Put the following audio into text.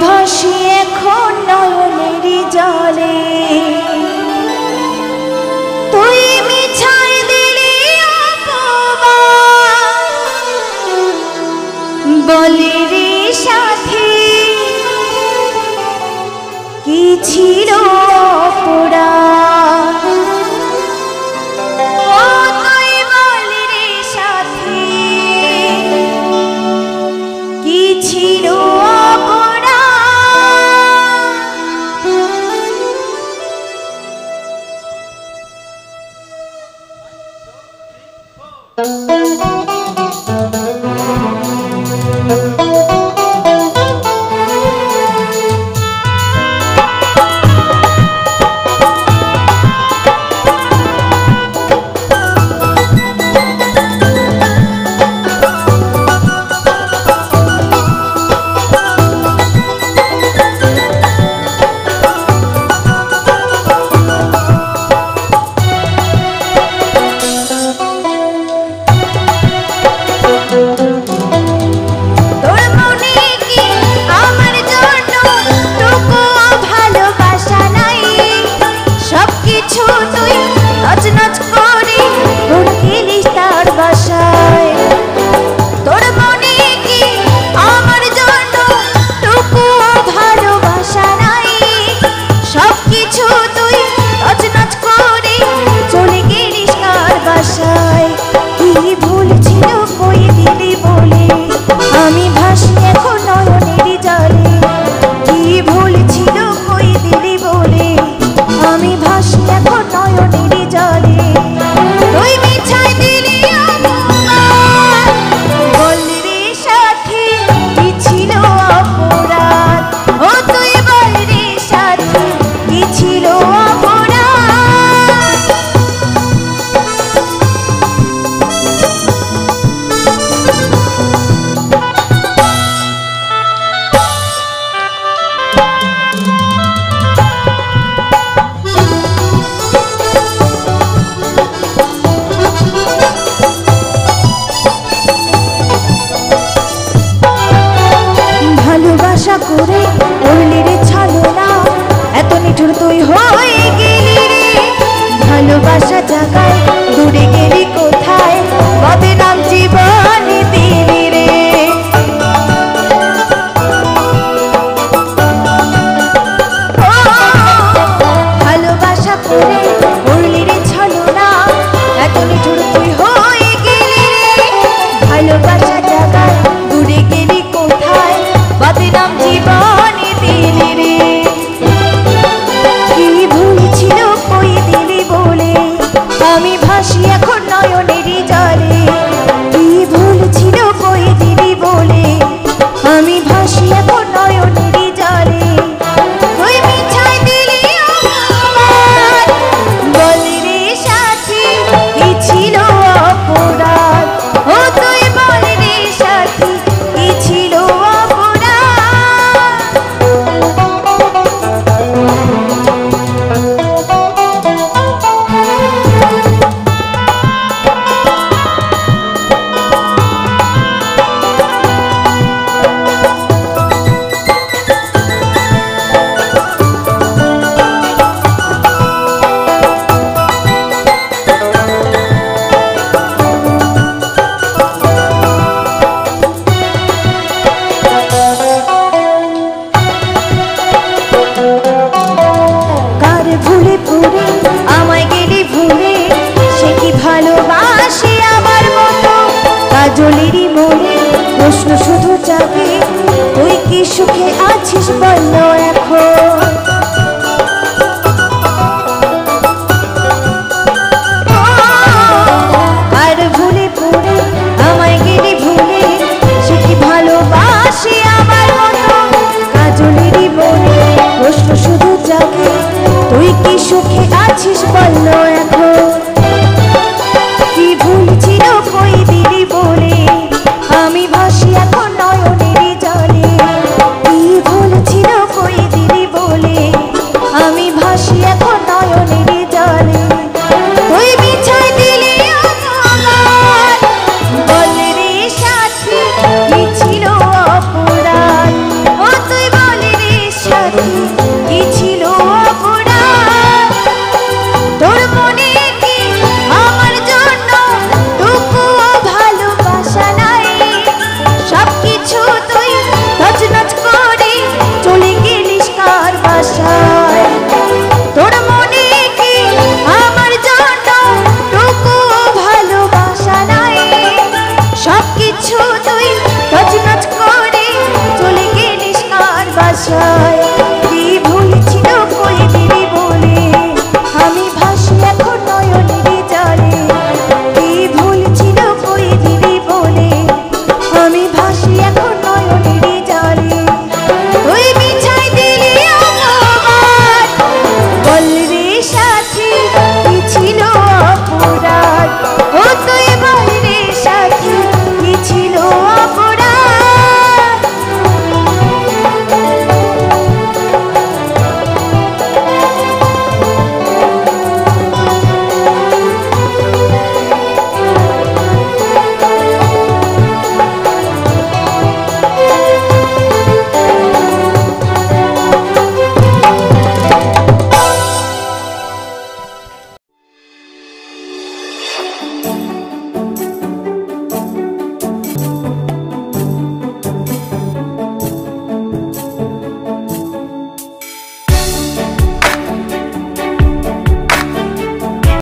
ভাসি এখন নয়নেরই জলে, তুই মিছাই দিলি বলি রে সাথী কি ছিল পোড়া, তুই বলি রে সাথী কি ছিল পোড়া। ভালোবাসা জাগায় দূরে গেলি কোথায়, বদনাম জীবনে দিলি রে। ভালোবাসা করে করলি রে ছলনা, এত নিঠুর তুই হয়ে গেলি রে। ভালোবাসা জাগায় দূরে গেলি কোথায়, বদনাম জীবনে দিলি রে। কি ভুল ছিল কই দিলি বলে, আমি ভাসি এখন নয়নেরই জলে। কি ভুল ছিল কই দিলি বলে, আমি ভাসি এখন নয়নেরই জলে। তুই মিছাই দিলি আমার, বলি রে সাথী কি ছিল অপরাধ, ও তুই বলি রে সাথী কি ছিল অপরাধ। কাজলেরই মনে প্রশ্ন শুধু জাগে, তুই কি সুখে আছিস বল এখন।